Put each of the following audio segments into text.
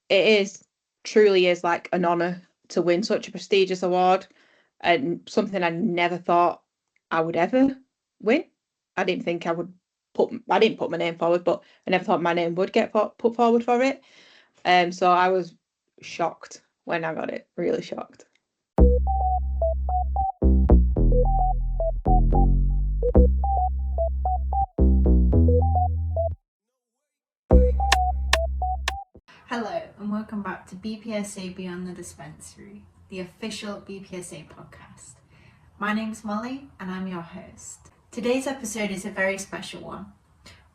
it is truly is like an honour to win such a prestigious award, and something I never thought I would ever win. I didn't think I didn't put my name forward, but I never thought my name would get put forward for it. So I was shocked when I got it, really shocked. Hello, and welcome back to BPSA Beyond the Dispensary, the official BPSA podcast. My name's Molly, and I'm your host. Today's episode is a very special one.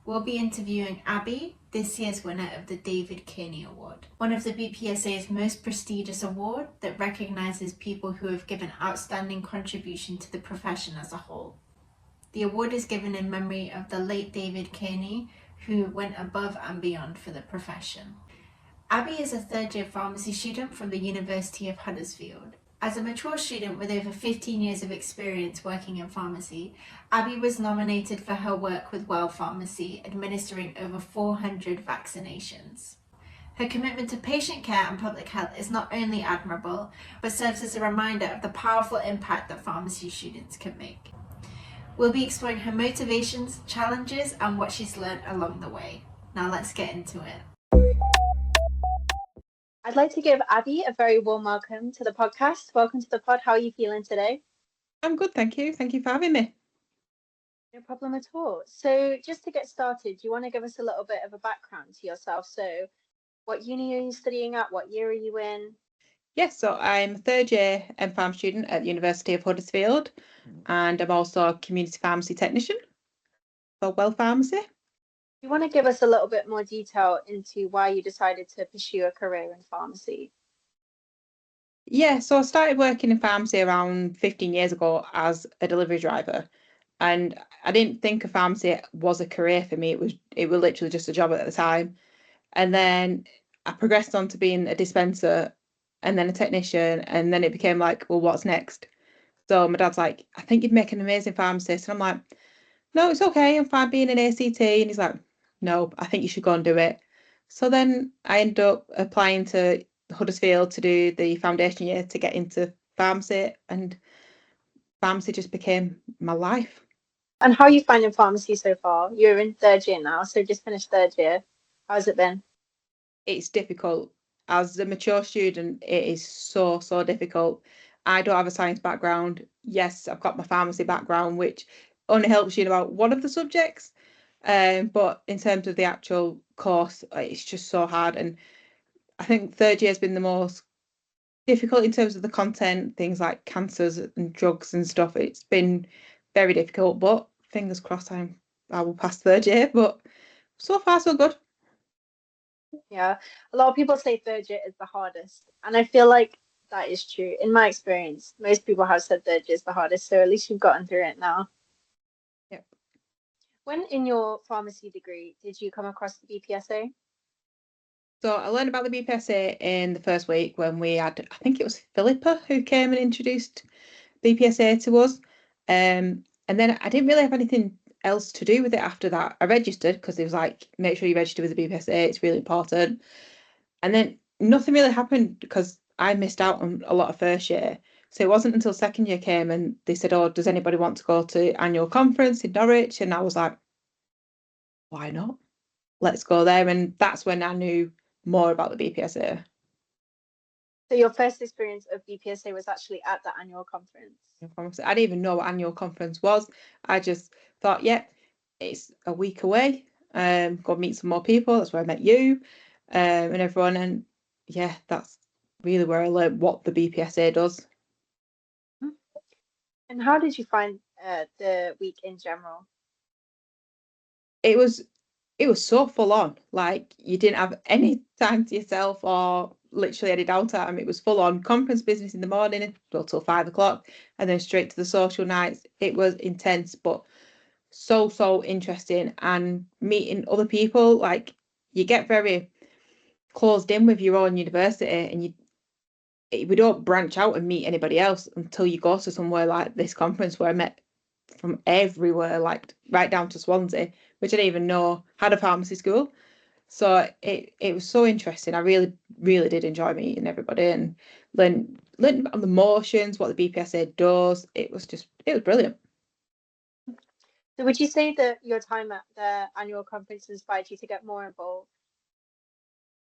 We'll be interviewing Abby, this year's winner of the David Kearney Award, one of the BPSA's most prestigious awards that recognises people who have given outstanding contribution to the profession as a whole. The award is given in memory of the late David Kearney, who went above and beyond for the profession. Abby is a third-year pharmacy student from the University of Huddersfield. As a mature student with over 15 years of experience working in pharmacy, Abby was nominated for her work with Well Pharmacy, administering over 400 vaccinations. Her commitment to patient care and public health is not only admirable, but serves as a reminder of the powerful impact that pharmacy students can make. We'll be exploring her motivations, challenges, and what she's learned along the way. Now let's get into it. I'd like to give Abby a very warm welcome to the podcast. Welcome to the pod. How are you feeling today? I'm good, thank you. Thank you for having me. No problem at all. So just to get started, do you want to give us a little bit of a background to yourself? So what uni are you studying at? What year are you in? Yes, so I'm a third year M-Pharm student at the University of Huddersfield, and I'm also a community pharmacy technician for Well Pharmacy. Do you want to give us a little bit more detail into why you decided to pursue a career in pharmacy? Yeah, so I started working in pharmacy around 15 years ago as a delivery driver, and I didn't think a pharmacy was a career for me. It was literally just a job at the time. And then I progressed on to being a dispenser and then a technician, and then it became like, well, what's next? So my dad's like, I think you'd make an amazing pharmacist. And I'm like, no, it's okay, I'm fine being an ACT. And he's like, no, I think you should go and do it. So then I ended up applying to Huddersfield to do the foundation year to get into pharmacy, and pharmacy just became my life. And how are you finding pharmacy so far? You're in third year now, so just finished third year. How's it been? It's difficult. As a mature student, it is so difficult. I don't have a science background. Yes, I've got my pharmacy background, which only helps you in about one of the subjects. But in terms of the actual course, it's just so hard. And I think third year has been the most difficult in terms of the content, things like cancers and drugs and stuff. It's been very difficult, but fingers crossed I will pass third year. But so far, so good. Yeah, a lot of people say third year is the hardest, and I feel like that is true. In my experience, most people have said third year is the hardest, so at least you've gotten through it now. Yep. When in your pharmacy degree did you come across the BPSA? So I learned about the BPSA in the first week when we had, I think it was Philippa who came and introduced BPSA to us. And then I didn't really have anything else to do with it after that. I registered because it was like, make sure you register with the BPSA, it's really important. And then nothing really happened because I missed out on a lot of first year. So it wasn't until second year came and they said, oh, does anybody want to go to annual conference in Norwich? And I was like, why not? Let's go there. And that's when I knew more about the BPSA. So your first experience of BPSA was actually at the annual conference. I didn't even know what annual conference was. I just thought, yeah, it's a week away. Go meet some more people. That's where I met you, and everyone. And yeah, that's really where I learned what the BPSA does. And how did you find the week in general? It was so full on. Like you didn't have any time to yourself or literally any downtime. It was full on conference business in the morning till 5 o'clock, and then straight to the social nights. It was intense, but so interesting, and meeting other people. Like you get very closed in with your own university, and we don't branch out and meet anybody else until you go to somewhere like this conference where I met from everywhere, like right down to Swansea, which I didn't even know had a pharmacy school. So it was so interesting. I really, really did enjoy meeting everybody and learn about the motions, what the BPSA does. It was brilliant. So would you say that your time at the annual conference inspired you to get more involved?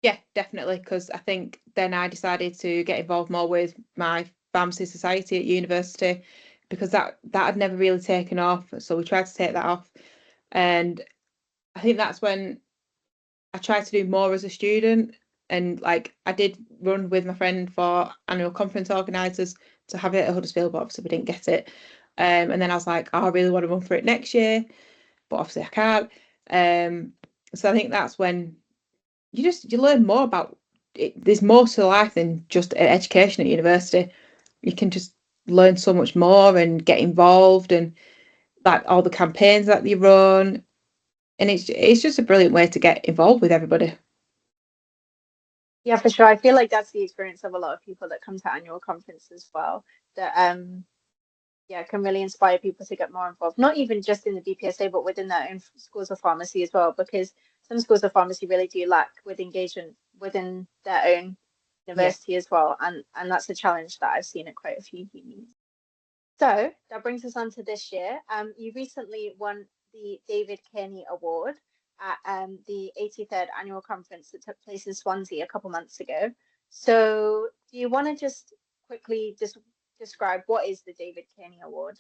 Yeah, definitely, because I think then I decided to get involved more with my pharmacy society at university because that had never really taken off. So we tried to take that off. And I think that's when I tried to do more as a student. And like I did run with my friend for annual conference organisers to have it at Huddersfield, but obviously we didn't get it. And then I was like, oh, I really want to run for it next year, but obviously I can't. So I think that's when you learn more about it. There's more to life than just education at university. You can just learn so much more and get involved and like all the campaigns that they run. And it's just a brilliant way to get involved with everybody. Yeah, for sure. I feel like that's the experience of a lot of people that come to annual conference as well. That yeah, can really inspire people to get more involved, not even just in the BPSA, but within their own schools of pharmacy as well, because some schools of pharmacy really do lack with engagement within their own Yeah. university as well. And that's a challenge that I've seen at quite a few unis. So that brings us on to this year. You recently won the David Kearney Award at the 83rd annual conference that took place in Swansea a couple months ago. So do you want to just quickly describe what is the David Kearney Award?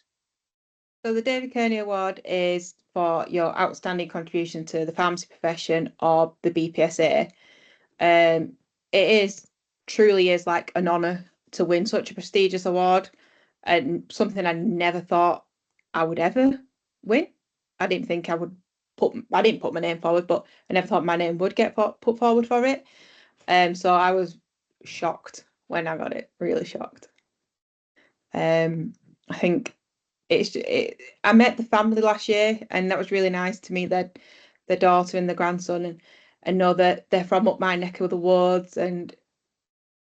So the David Kearney Award is for your outstanding contribution to the pharmacy profession or the BPSA. It is truly is like an honour to win such a prestigious award and something I never thought I would ever win. I didn't think I didn't put my name forward, but I never thought my name would get put forward for it. So I was shocked when I got it, really shocked. I think I met the family last year and that was really nice to meet their daughter and the grandson and know that they're from up my neck of the woods and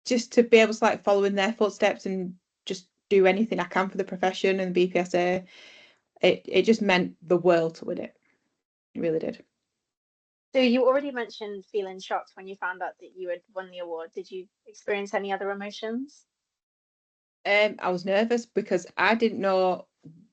just to be able to like follow in their footsteps and just do anything I can for the profession and the BPSA. It just meant the world to win it. It really did. So you already mentioned feeling shocked when you found out that you had won the award. Did you experience any other emotions? I was nervous because I didn't know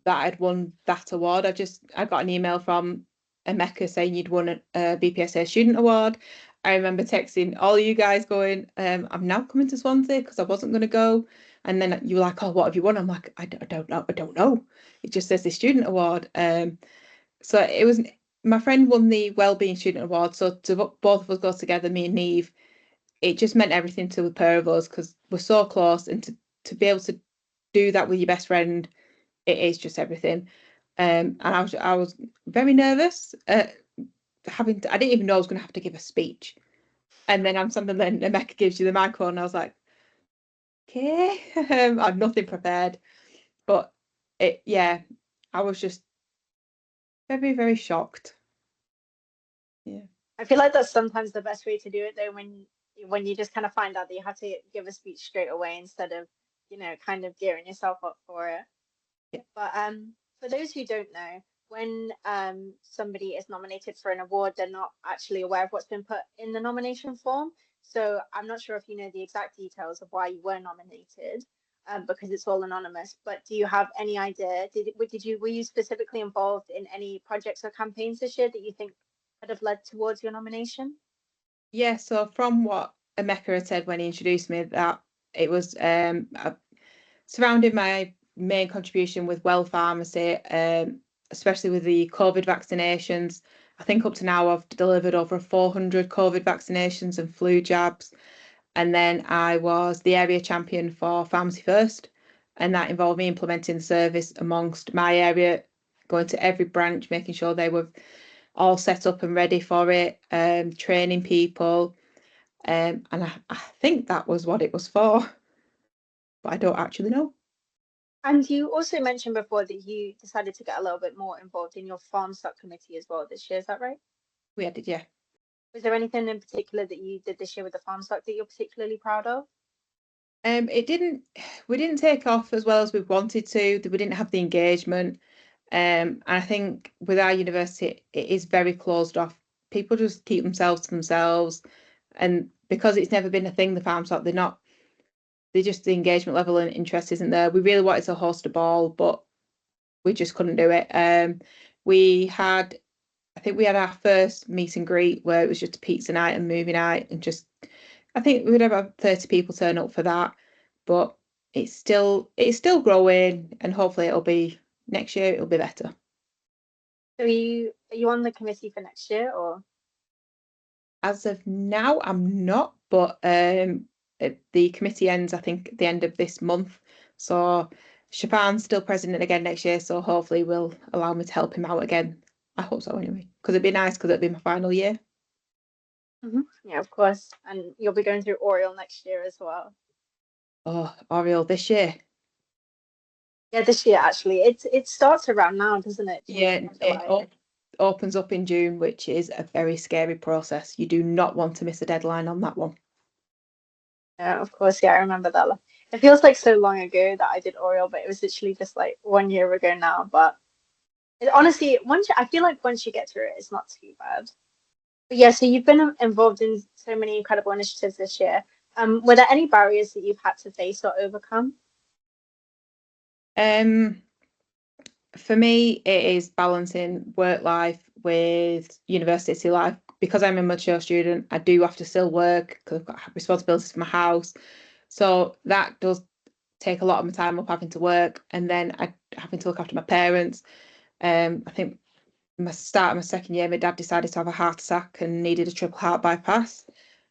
that I'd won that award. I got an email from Emeka saying you'd won a BPSA student award. I remember texting all you guys going, I'm now coming to Swansea because I wasn't going to go. And then you were like, oh, what have you won? I'm like, I don't know. I don't know. It just says the student award. So it was my friend won the Wellbeing Student Award. So to both of us go together, me and Neve, it just meant everything to the pair of us because we're so close and to be able to do that with your best friend, it is just everything. And I was very nervous I didn't even know I was going to have to give a speech. And then I'm something then Emeka gives you the microphone and I was like, okay, I had nothing prepared. But yeah, I was just very, very shocked. Yeah. I feel like that's sometimes the best way to do it though, when you just kind of find out that you have to give a speech straight away instead of, kind of gearing yourself up for it. Yeah. But for those who don't know, when somebody is nominated for an award, they're not actually aware of what's been put in the nomination form. So I'm not sure if you know the exact details of why you were nominated, because it's all anonymous. But do you have any idea? Were you specifically involved in any projects or campaigns this year that you think could have led towards your nomination? Yeah, so from what Emeka had said when he introduced me, that it was surrounding my main contribution with well pharmacy, especially with the COVID vaccinations. I think up to now I've delivered over 400 COVID vaccinations and flu jabs. And then I was the area champion for Pharmacy First, and that involved me implementing the service amongst my area, going to every branch, making sure they were all set up and ready for it, training people. And I think that was what it was for, but I don't actually know. And you also mentioned before that you decided to get a little bit more involved in your farm stock committee as well this year. Is that right? We had it, yeah. Was there anything in particular that you did this year with the farm stock that you're particularly proud of? We didn't take off as well as we wanted to. We didn't have the engagement. And I think with our university, it is very closed off people just keep themselves to themselves, and because it's never been a thing, the farm stock, they just, the engagement level and interest isn't there. We really wanted to host a ball, but we just couldn't do it. I think we had our first meet and greet where it was just a pizza night and movie night, and just, I think we would have about 30 people turn up for that, but it's still growing, and hopefully next year it'll be better. So are you on the committee for next year, or? As of now, I'm not, but the committee ends, I think, at the end of this month. So Shafan's still president again next year, so hopefully will allow me to help him out again. I hope so anyway, because it'd be nice, because it'd be my final year. Yeah, of course. And you'll be going through Oriel next year as well. Oh, Oriel this year. Yeah, this year actually. It starts around now, doesn't it? Yeah, it opens up in June, which is a very scary process. You do not want to miss a deadline on that one. Yeah, of course. Yeah, I remember that. It feels like so long ago that I did Oriel, but it was literally just like 1 year ago now. But honestly, I feel like once you get through it, it's not too bad. But yeah, so you've been involved in so many incredible initiatives this year. Were there any barriers that you've had to face or overcome? For me, it is balancing work life with university life. Because I'm a mature student, I do have to still work because I've got responsibilities for my house. So that does take a lot of my time up, having to work, and then having to look after my parents. I think start of my second year, my dad decided to have a heart attack and needed a triple heart bypass.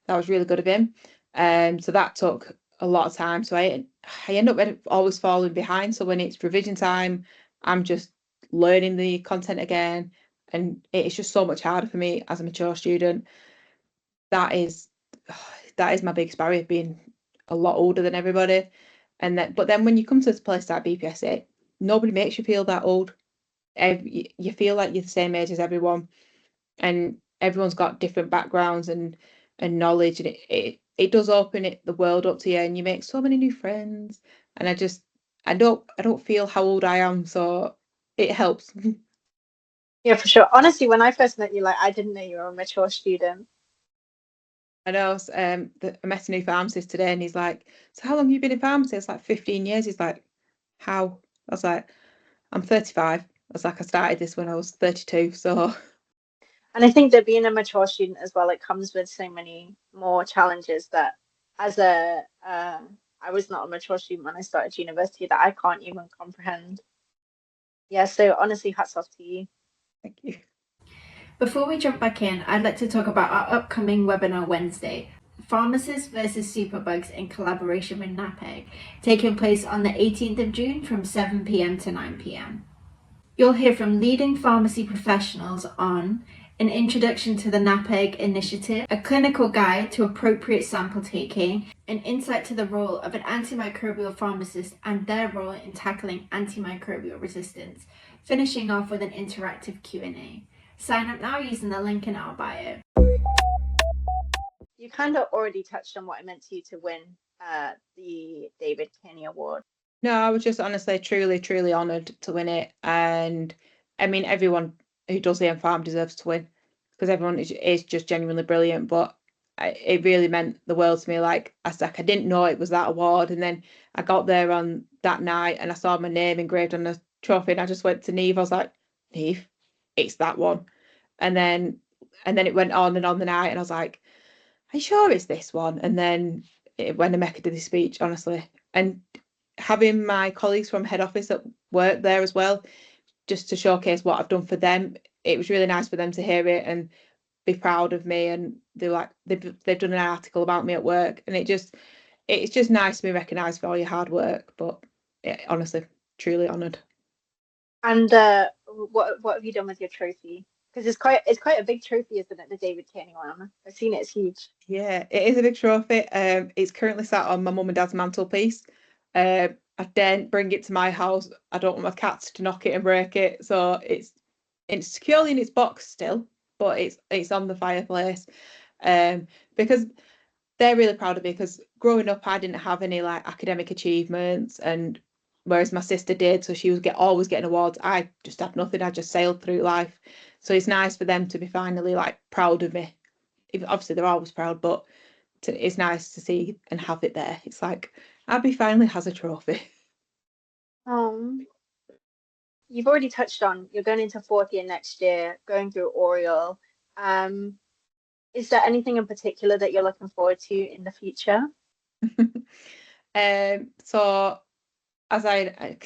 That was really good of him. So that took a lot of time. So I end up always falling behind. So when it's revision time, I'm just learning the content again, and it's just so much harder for me as a mature student. That is my biggest barrier, being a lot older than everybody. But then when you come to this place like BPSA, nobody makes you feel that old. You feel like you're the same age as everyone, and everyone's got different backgrounds and knowledge, and it does open the world up to you, and you make so many new friends. And I don't feel how old I am, so it helps. Yeah, for sure. Honestly, when I first met you, like I didn't know you were a mature student. I know. I met a new pharmacist today, and he's like, "So how long have you been in pharmacy?" It's like 15 years. He's like, "How?" I was like, "I'm 35." I was like, "I started this when I was 32." So And I think that being a mature student as well, it comes with so many more challenges that as I was not a mature student when I started university, that I can't even comprehend. Yeah, so honestly, hats off to you. thank you. Before we jump back in, I'd like to talk about our upcoming webinar Wednesday, Pharmacists versus Superbugs in collaboration with NAPEG, taking place on the 18th of June from 7 p.m. to 9 p.m. You'll hear from leading pharmacy professionals on an introduction to the NAPEG initiative, a clinical guide to appropriate sample taking, an insight to the role of an antimicrobial pharmacist and their role in tackling antimicrobial resistance, finishing off with an interactive Q&A. Sign up now using the link in our bio. You kind of already touched on what it meant to you to win the David Kearney Award. No, I was just honestly truly honoured to win it. And I mean, everyone who does the M Farm deserves to win, because everyone is just genuinely brilliant. But it really meant the world to me. Like I didn't know it was that award, and then I got there on that night and I saw my name engraved on the trophy, and I just went to Neve. I was like, Neve, it's that one. And then it went on and on the night, and I was like, are you sure it's this one? And then when Emeka did the speech, honestly, and having my colleagues from head office that work there as well, just to showcase what I've done for them, it was really nice for them to hear it and be proud of me. And they're like, they've done an article about me at work, and it's just nice to be recognised for all your hard work. But honestly, truly honoured. And what have you done with your trophy? Because it's quite a big trophy, isn't it? The David Kearney one. I've seen it. It's huge. Yeah, it is a big trophy. It's currently sat on my mum and dad's mantelpiece. I daren't bring it to my house. I don't want my cats to knock it and break it. So it's securely in its box still, but it's on the fireplace. Because they're really proud of me, because growing up I didn't have any like academic achievements, and whereas my sister did, so she was always getting awards. I just had nothing. I just sailed through life. So it's nice for them to be finally like proud of me. Obviously, they're always proud, but it's nice to see and have it there. It's like Abby finally has a trophy. You've already touched on you're going into fourth year next year, going through oral. Is there anything in particular that you're looking forward to in the future? So as I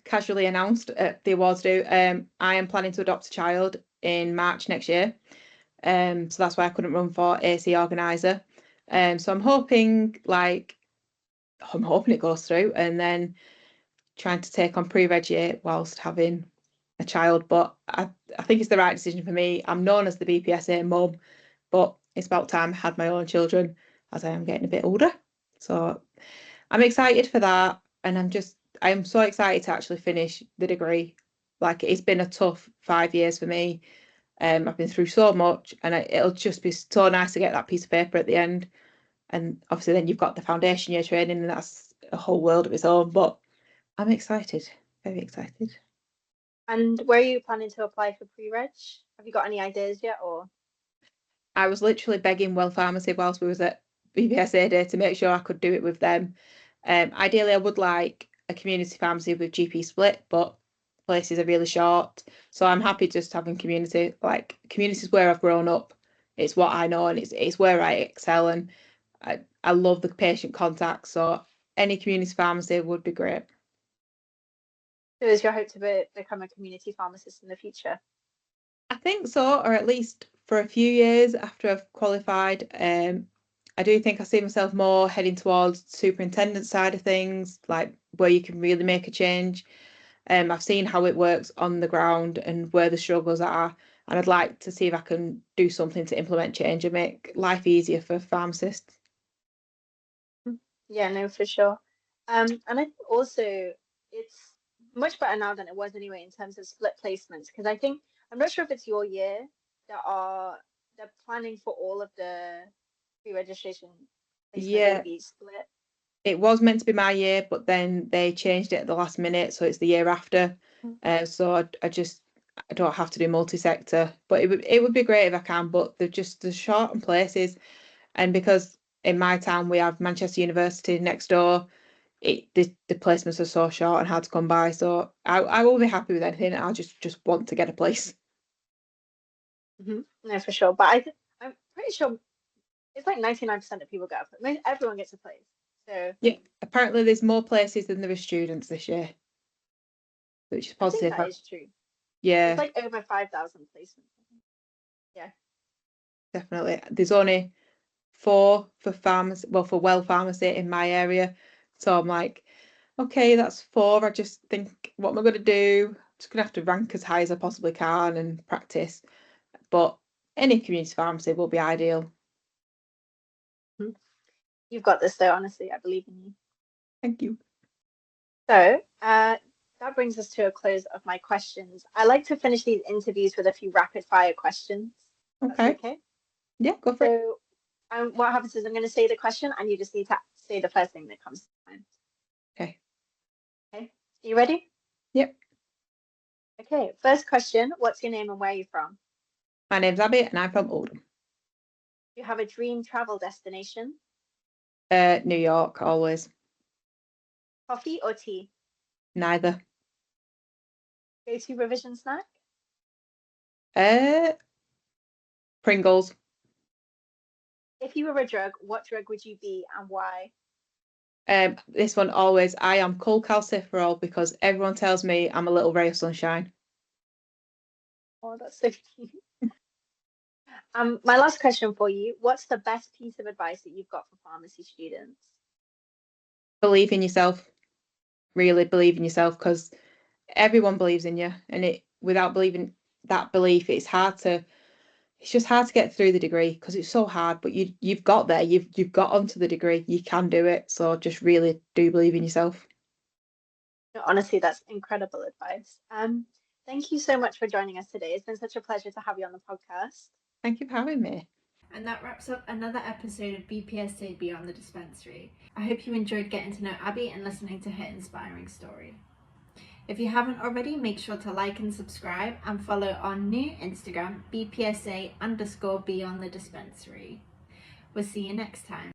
casually announced at the awards do, I am planning to adopt a child in March next year. So that's why I couldn't run for AC organizer. So I'm hoping it goes through, and then trying to take on pre-reg year whilst having a child. But I think it's the right decision for me. I'm known as the BPSA mum, but it's about time I had my own children as I am getting a bit older. So I'm excited for that, and I'm so excited to actually finish the degree. Like, it's been a tough 5 years for me. I've been through so much, and it'll just be so nice to get that piece of paper at the end. And obviously then you've got the foundation year training, and that's a whole world of its own. But I'm excited, very excited. And where are you planning to apply for pre-reg? Have you got any ideas yet, or? I was literally begging Well Pharmacy whilst we was at BPSA Day to make sure I could do it with them. Ideally, I would like a community pharmacy with GP split, but places are really short. So I'm happy just having community. Like, community is where I've grown up. It's what I know, and it's where I excel, and I love the patient contact. So any community pharmacy would be great. So is your hope to become a community pharmacist in the future? I think so, or at least for a few years after I've qualified. I do think I see myself more heading towards superintendent side of things, like where you can really make a change. I've seen how it works on the ground and where the struggles are, and I'd like to see if I can do something to implement change and make life easier for pharmacists. Yeah, no, for sure. And I think also it's much better now than it was anyway in terms of split placements, because I think I'm not sure if it's your year that they're planning for all of the pre-registration placements to Yeah, be split. it was meant to be my year, but then they changed it at the last minute, so it's the year after. So I don't have to do multi-sector, but it would be great if I can. But they're short on places, and because in my town we have Manchester University next door, the placements are so short and hard to come by. So I will be happy with anything. I just want to get a place. No, for sure. But I'm pretty sure it's like 99% of people get a place. Everyone gets a place. So Yeah, apparently there's more places than there are students this year, which is I think positive. that is true. It's Yeah, like over 5,000 placements. Yeah. definitely. There's only 4 for pharmacy, well, for Well Pharmacy in my area. So I'm like, okay, that's 4. I just think, what am I going to do? Just going to have to rank as high as I possibly can and practice. But any community pharmacy will be ideal. You've got this though, honestly. I believe in you. Thank you. So, that brings us to a close of my questions. I like to finish these interviews with a few rapid fire questions. That's Okay. okay. Yeah, go for it. So, what happens is I'm going to say the question and you just need to say the first thing that comes to mind. Okay. Okay. Are you ready? Yep. Okay. First question. What's your name and where are you from? My name's Abby and I'm from Oldham. Do you have a dream travel destination? New York, always. Coffee or tea? Neither. Go-to revision snack? Uh, Pringles. If you were a drug, what drug would you be and why? This one always. I am cholecalciferol because everyone tells me I'm a little ray of sunshine. Oh, that's so cute. My last question for you. What's the best piece of advice that you've got for pharmacy students? Believe in yourself. Really believe in yourself, because everyone believes in you, and without believing that belief, it's just hard to get through the degree because it's so hard. But you've got there. You've got onto the degree. You can do it. So just really do believe in yourself. No, honestly, that's incredible advice. Thank you so much for joining us today. It's been such a pleasure to have you on the podcast. Thank you for having me. And that wraps up another episode of BPSA Beyond the Dispensary. I hope you enjoyed getting to know Abby and listening to her inspiring story. If you haven't already, make sure to like and subscribe and follow our new Instagram, BPSA_Beyond the Dispensary. We'll see you next time.